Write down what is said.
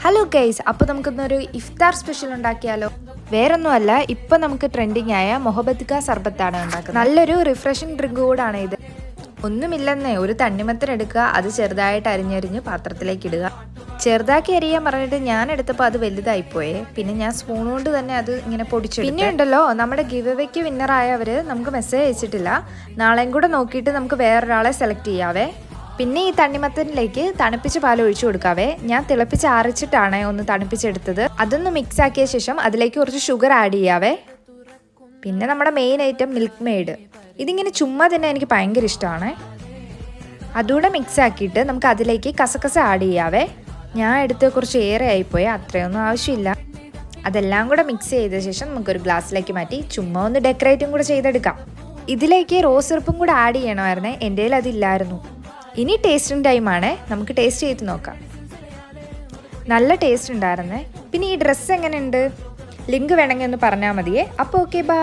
Hello guys, അപ്പോൾ നമുക്കിന്നൊരു ഇഫ്താർ special ഉണ്ടാക്കിയാലോ? വേറൊന്നുമല്ല, ഇപ്പം നമുക്ക് ട്രെൻഡിങ് ആയ മൊഹബത്ത് കാ സർബത്താണ് ഉണ്ടാക്കുന്നത്. നല്ലൊരു റിഫ്രഷിങ് ഡ്രിങ്ക് കൂടാണ് ഇത്. ഒന്നുമില്ലെന്നേ, ഒരു തണ്ണിമത്തൻ എടുക്കുക, അത് ചെറുതായിട്ട് അരിഞ്ഞരിഞ്ഞ് പാത്രത്തിലേക്ക് ഇടുക. ചെറുതാക്കി അരിയാൻ പറഞ്ഞിട്ട് ഞാൻ എടുത്തപ്പോൾ അത് വലുതായിപ്പോയേ. പിന്നെ ഞാൻ സ്പൂൺ കൊണ്ട് തന്നെ അത് ഇങ്ങനെ പൊടിച്ചു. പിന്നെ ഉണ്ടല്ലോ, നമ്മുടെ ഗിവ് അവേക്ക് വിന്നറായവർ നമുക്ക് മെസ്സേജ് അയച്ചിട്ടില്ല. നാളെയും കൂടെ നോക്കിയിട്ട് നമുക്ക് വേറൊരാളെ സെലക്ട് ചെയ്യാവേ. പിന്നെ ഈ തണ്ണിമത്തനിലേക്ക് തണുപ്പിച്ച പാൽ ഒഴിച്ചു കൊടുക്കാവേ. ഞാൻ തിളപ്പിച്ച് ആറിച്ചിട്ടാണ് ഒന്ന് തണുപ്പിച്ചെടുത്തത്. അതൊന്ന് മിക്സ് ആക്കിയ ശേഷം അതിലേക്ക് കുറച്ച് ഷുഗർ ആഡ് ചെയ്യാവേ. പിന്നെ നമ്മുടെ മെയിൻ ഐറ്റം മിൽക്ക് മെയ്ഡ്. ഇതിങ്ങനെ ചുമ്മാ തന്നെ എനിക്ക് ഭയങ്കര ഇഷ്ടമാണ്. അതുകൂടെ മിക്സ് ആക്കിയിട്ട് നമുക്ക് അതിലേക്ക് കസകസ ആഡ് ചെയ്യാവേ. ഞാൻ എടുത്ത് കുറച്ച് ഏറെ ആയിപ്പോയി, അത്രയൊന്നും ആവശ്യമില്ല. അതെല്ലാം കൂടെ മിക്സ് ചെയ്ത ശേഷം നമുക്കൊരു ഗ്ലാസ്സിലേക്ക് മാറ്റി ചുമ്മാ ഒന്ന് ഡെക്കറേറ്റും കൂടെ ചെയ്തെടുക്കാം. ഇതിലേക്ക് റോസ് സിറപ്പും കൂടെ ആഡ് ചെയ്യണമായിരുന്നേ, എൻ്റെ കയ്യിൽ അതില്ലായിരുന്നു. ഇനി ടേസ്റ്റിംഗ് ടൈമാണ്, നമുക്ക് ടേസ്റ്റ് ചെയ്ത് നോക്കാം. നല്ല ടേസ്റ്റ് ഉണ്ടായിരുന്നേ. പിന്നെ ഈ ഡ്രസ്സ് എങ്ങനെയുണ്ട്? ലിങ്ക് വേണമെങ്കിൽ ഒന്ന് പറഞ്ഞാൽ മതിയേ. അപ്പോൾ ഓക്കെ, ബൈ.